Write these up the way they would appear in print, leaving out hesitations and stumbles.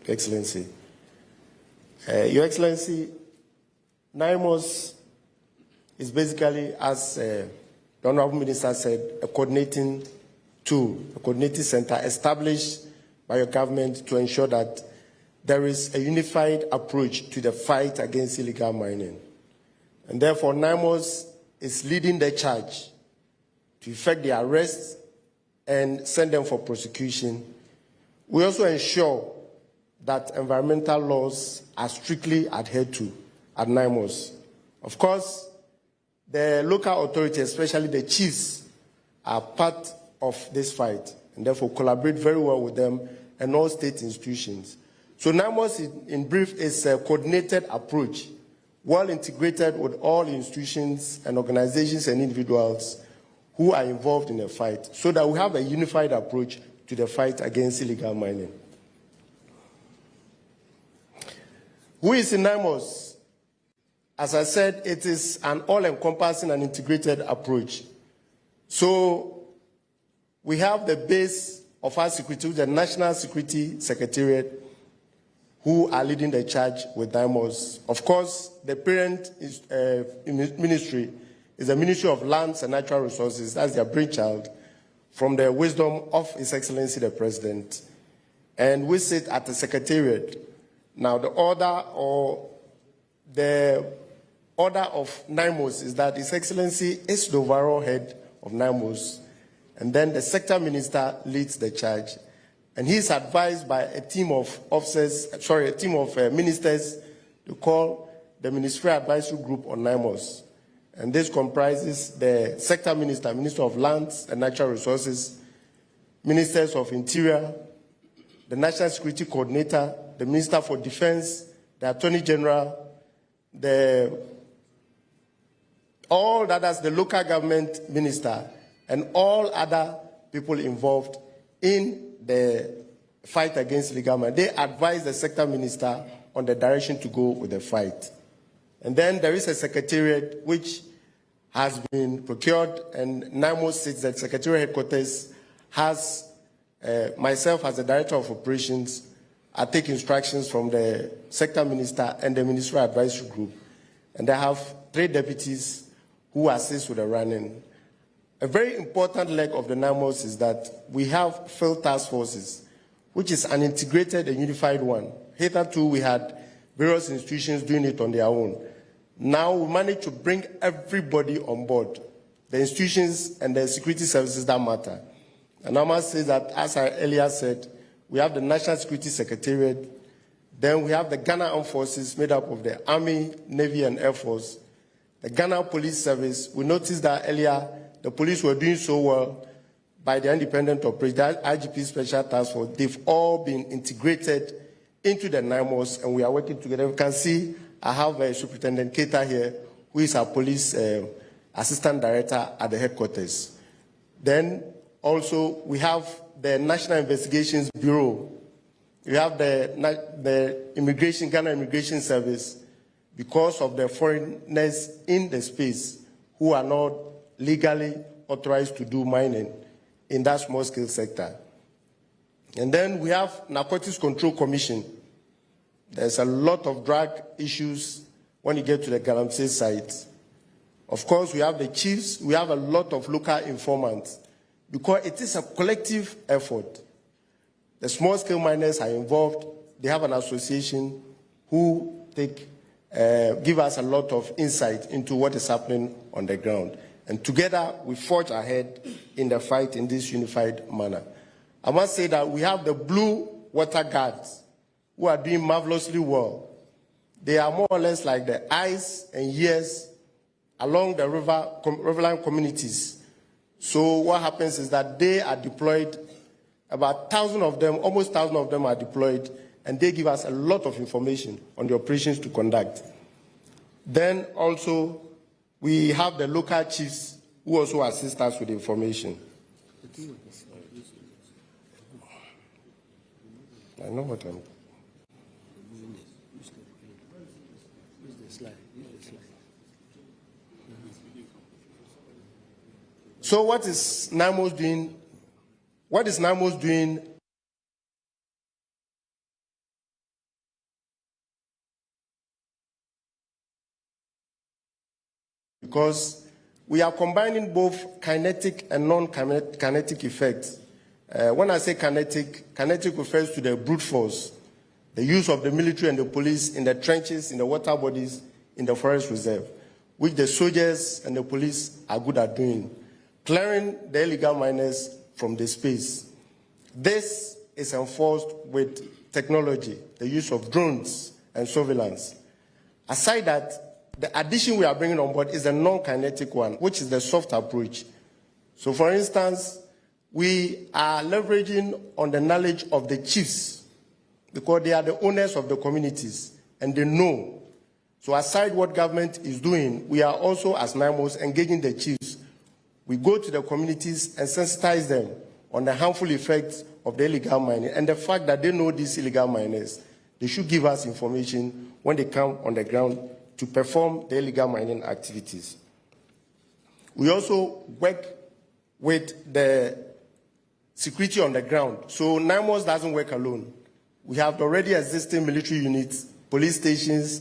Excellency. Your Excellency, NAIMOS is basically, as the Honorable Minister said, a coordinating tool, a coordinating center established by your government to ensure that there is a unified approach to the fight against illegal mining. And therefore, NAIMOS is leading the charge to effect the arrest and send them for prosecution. We also ensure that environmental laws are strictly adhered to at NAIMOS. Of course, the local authorities, especially the chiefs, are part of this fight and therefore collaborate very well with them and all state institutions. So NAIMOS, in brief, is a coordinated approach, well integrated with all institutions and organizations and individuals who are involved in the fight, so that we have a unified approach to the fight against illegal mining. Who is in NAIMOS? As I said, it is an all-encompassing and integrated approach. So we have the base of our security, the National Security Secretariat, who are leading the charge with NAIMOS. Of course, the parent ministry is the Ministry of Lands and Natural Resources. That's their brainchild, from the wisdom of His Excellency the President. And we sit at the Secretariat. Now, the order of NAIMOS is that His Excellency is the overall head of NAIMOS, and then the sector minister leads the charge. And he is advised by a team of ministers to call the Ministerial Advisory Group on NAIMOS. And this comprises the sector minister, Minister of Lands and Natural Resources, Ministers of Interior, the National Security Coordinator, the Minister for Defense, the Attorney General, all that is the local government minister, and all other people involved in the fight against illegal mining. They advise the sector minister on the direction to go with the fight. And then there is a secretariat which has been procured, and NAIMOS sits at secretariat headquarters, has myself as the director of operations. I take instructions from the sector minister and the ministerial advisory group. And I have 3 deputies who assist with the running. A very important leg of the NAIMOS is that we have field task forces, which is an integrated and unified one. Hitherto, we had various institutions doing it on their own. Now we managed to bring everybody on board, the institutions and the security services that matter. And I must say that, as I earlier said, we have the National Security Secretariat, then we have the Ghana Armed Forces made up of the Army, Navy, and Air Force, the Ghana Police Service. We noticed that earlier the police were doing so well by the independent operation, the IGP Special Task Force. They've all been integrated into the NAIMOS, and we are working together. You can see I have a Superintendent Keita here, who is our police assistant director at the headquarters. Then also we have the National Investigations Bureau. We have the Ghana Immigration Service, because of the foreigners in the space who are not legally authorized to do mining in that small-scale sector. And then we have Narcotics Control Commission. There's a lot of drug issues when you get to the Galamsey site. Of course, we have the chiefs. We have a lot of local informants, because it is a collective effort. The small-scale miners are involved. They have an association who give us a lot of insight into what is happening on the ground. And together, we forge ahead in the fight in this unified manner. I must say that we have the Blue Water Guards, who are doing marvelously well. They are more or less like the eyes and ears along the riverine communities. So what happens is that they are deployed, about 1,000 of them, almost 1,000 of them are deployed, and they give us a lot of information on the operations to conduct. Then also, we have the local chiefs who also assist us with information. I know what I'm... So what is NAIMOS doing? What is NAIMOS doing because we are combining both kinetic and non-kinetic effects. When I say kinetic, kinetic refers to the brute force, the use of the military and the police in the trenches, in the water bodies, in the forest reserve, which the soldiers and the police are good at doing, clearing the illegal miners from the space. This is enforced with technology, the use of drones and surveillance. Aside that, the addition we are bringing on board is a non-kinetic one, which is the soft approach. So for instance, we are leveraging on the knowledge of the chiefs because they are the owners of the communities and they know. So aside what government is doing, we are also, as NAIMOS, engaging the chiefs. We go to the communities and sensitize them on the harmful effects of the illegal mining and the fact that they know these illegal miners. They should give us information when they come on the ground to perform the illegal mining activities. We also work with the security on the ground. So NAIMOS doesn't work alone. We have already existing military units, police stations,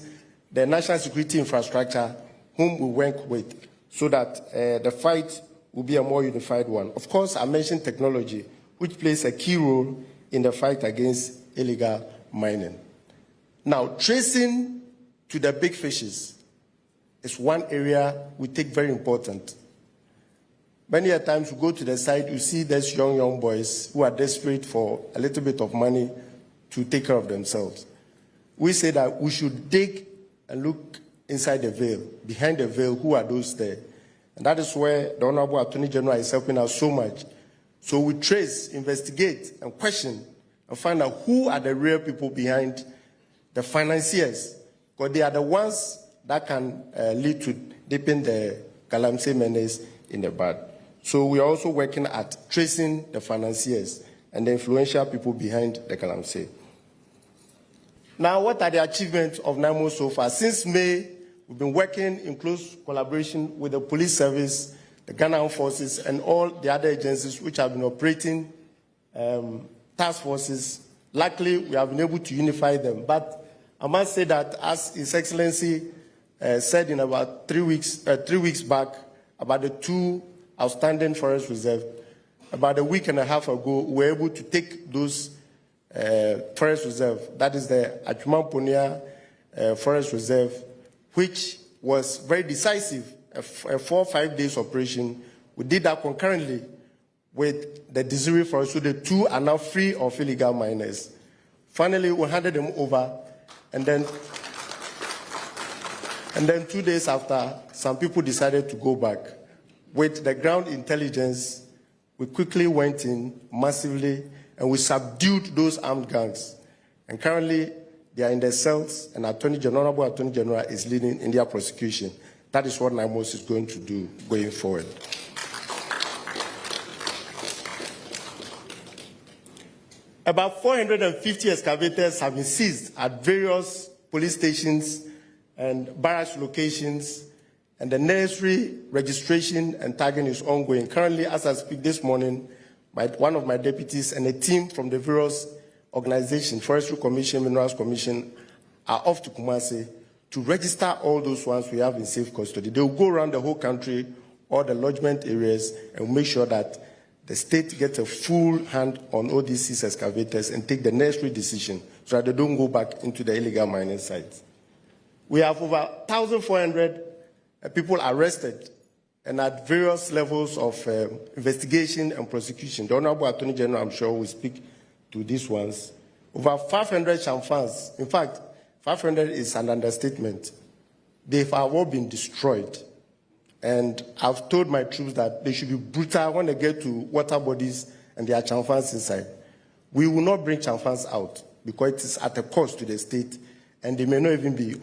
the national security infrastructure, whom we work with, so that the fight will be a more unified one. Of course, I mentioned technology, which plays a key role in the fight against illegal mining. Now, tracing to the big fishes is one area we take very important. Many a times you go to the site, you see these young boys who are desperate for a little bit of money to take care of themselves. We say that we should dig and look inside the veil, behind the veil, who are those there? And that is where the Honorable Attorney General is helping us so much. So we trace, investigate, and question, and find out who are the real people behind the financiers, because they are the ones that can lead to dipping the Galamsey menace in the bud. So we are also working at tracing the financiers and the influential people behind the Galamsey. Now, what are the achievements of NAIMOS so far? Since May, we've been working in close collaboration with the police service, the Ghana Armed Forces, and all the other agencies which have been operating task forces. Luckily, we have been able to unify them. But I must say that, as His Excellency said in about 3 weeks back, about the 2 outstanding forest reserves, about a week and a half ago, we were able to take those forest reserve, that is the Achumamponia Forest Reserve, which was very decisive, a 4 or 5 days operation. We did that concurrently with the Desiree Forest, so the 2 are now free of illegal miners. Finally, we handed them over, and then 2 days after, some people decided to go back. With the ground intelligence, we quickly went in massively, and we subdued those armed gangs. And currently, they are in their cells, and Honorable Attorney General is leading in their prosecution. That is what NAIMOS is going to do going forward. About 450 excavators have been seized at various police stations and barracks locations, and the necessary registration and tagging is ongoing. Currently, as I speak this morning, one of my deputies and a team from the various organizations, Forestry Commission, Minerals Commission, are off to Kumasi to register all those ones we have in safe custody. They will go around the whole country, all the lodgement areas, and make sure that the state gets a full hand on all these seized excavators and take the necessary decision so that they don't go back into the illegal mining sites. We have over 1,400 people arrested and at various levels of investigation and prosecution. The Honorable Attorney General, I'm sure, will speak to these ones. Over 500 chamfans. In fact, 500 is an understatement. They have all been destroyed. And I've told my troops that they should be brutal when they get to water bodies and there are chamfans inside. We will not bring chamfans out because it is at a cost to the state and they may not even be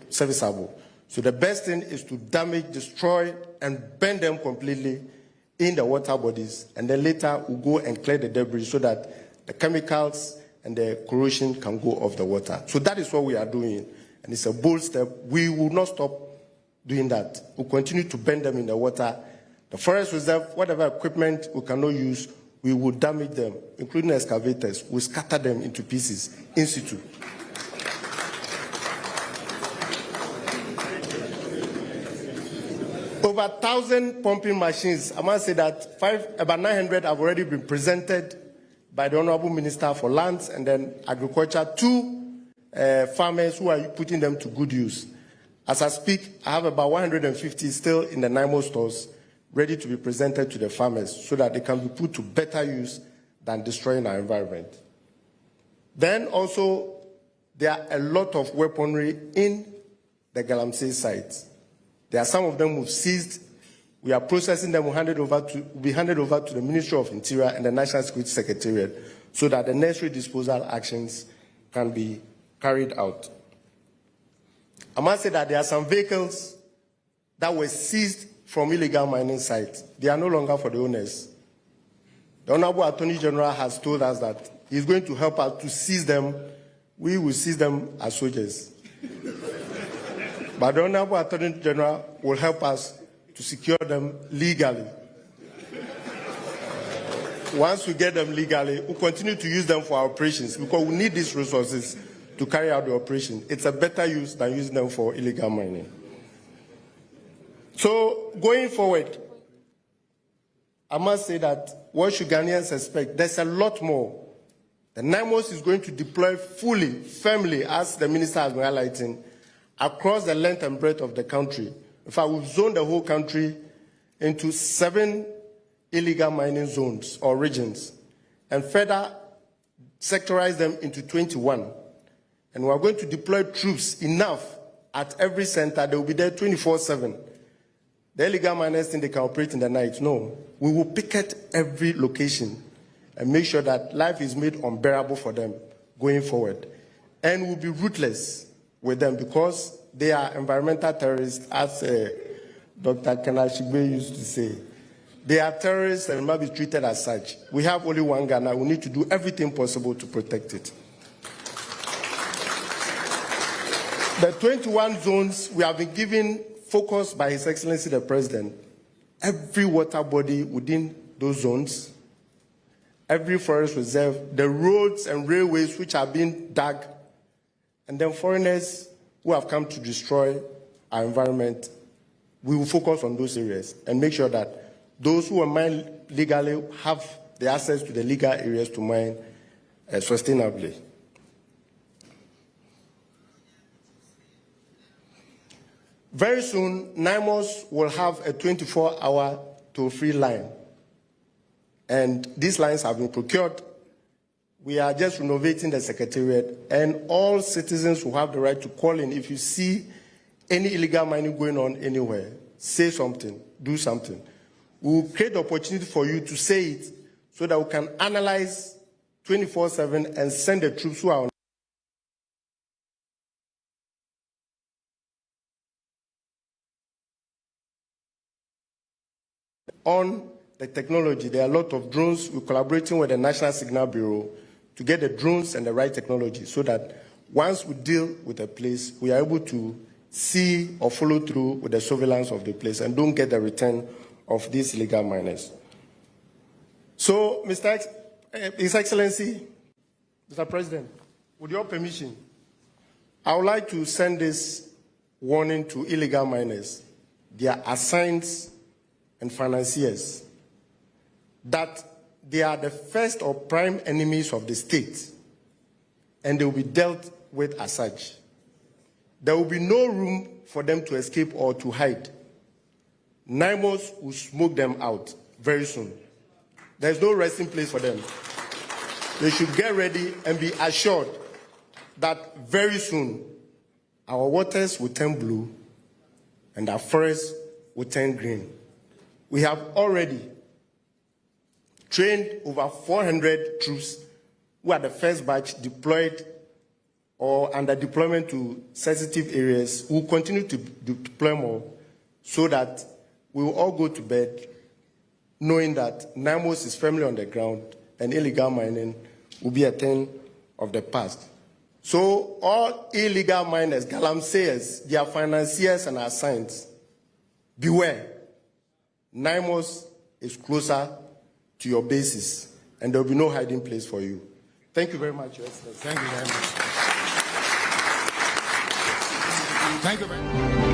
serviceable. So the best thing is to damage, destroy, and burn them completely in the water bodies, and then later we'll go and clear the debris so that the chemicals and the corrosion can go off the water. So that is what we are doing, and it's a bold step. We will not stop doing that. We'll continue to burn them in the water. The forest reserve, whatever equipment we cannot use, we will damage them, including excavators. We'll scatter them into pieces in situ. Over 1,000 pumping machines. I must say that about 900 have already been presented by the Honorable Minister for Lands and then Agriculture to farmers who are putting them to good use. As I speak, I have about 150 still in the NAIMOS stores ready to be presented to the farmers so that they can be put to better use than destroying our environment. Then also, there are a lot of weaponry in the Galamsey sites. There are some of them we've seized. We are processing them. We'll be handed over to the Ministry of Interior and the National Security Secretariat so that the necessary disposal actions can be carried out. I must say that there are some vehicles that were seized from illegal mining sites. They are no longer for the owners. The Honorable Attorney General has told us that he's going to help us to seize them. We will seize them as soldiers. But the Honorable Attorney General will help us to secure them legally. Once we get them legally, we'll continue to use them for our operations because we need these resources to carry out the operation. It's a better use than using them for illegal mining. So going forward, I must say that what should Ghanaians expect? There's a lot more. The NAIMOS is going to deploy fully, firmly, as the Minister has been highlighting, across the length and breadth of the country. In fact, we've zoned the whole country into 7 illegal mining zones or regions, and further sectorize them into 21. And we're going to deploy troops enough at every center. They will be there 24/7. The illegal miners think they can operate in the night. No. We will picket every location and make sure that life is made unbearable for them going forward. And we'll be ruthless with them because they are environmental terrorists, as Dr. Kanashigbe used to say. They are terrorists and must be treated as such. We have only one Ghana. We need to do everything possible to protect it. The 21 zones we have been given focus by His Excellency the President. Every water body within those zones, every forest reserve, the roads and railways which are being dug, and then foreigners who have come to destroy our environment, we will focus on those areas and make sure that those who are mine legally have the access to the legal areas to mine sustainably. Very soon, NAIMOS will have a 24-hour toll-free line. And these lines have been procured. We are just renovating the secretariat, and all citizens will have the right to call in. If you see any illegal mining going on anywhere, say something, do something. We will create the opportunity for you to say it so that we can analyze 24/7 and send the troops who are on the technology. There are a lot of drones. We're collaborating with the National Signal Bureau to get the drones and the right technology so that once we deal with a place, we are able to see or follow through with the surveillance of the place and don't get the return of these illegal miners. So, His Excellency, Mr. President, with your permission, I would like to send this warning to illegal miners, their assigns and financiers, that they are the first or prime enemies of the state, and they will be dealt with as such. There will be no room for them to escape or to hide. NAIMOS will smoke them out very soon. There's no resting place for them. They should get ready and be assured that very soon our waters will turn blue and our forests will turn green. We have already trained over 400 troops who are the first batch deployed or under deployment to sensitive areas. We will continue to deploy more so that we will all go to bed knowing that NAIMOS is firmly on the ground and illegal mining will be a thing of the past. So all illegal miners, galamseyers, their financiers and assigns, beware. NAIMOS is closer to your bases, and there will be no hiding place for you. Thank you very much, Your Excellency. Thank you very much. Thank you very much.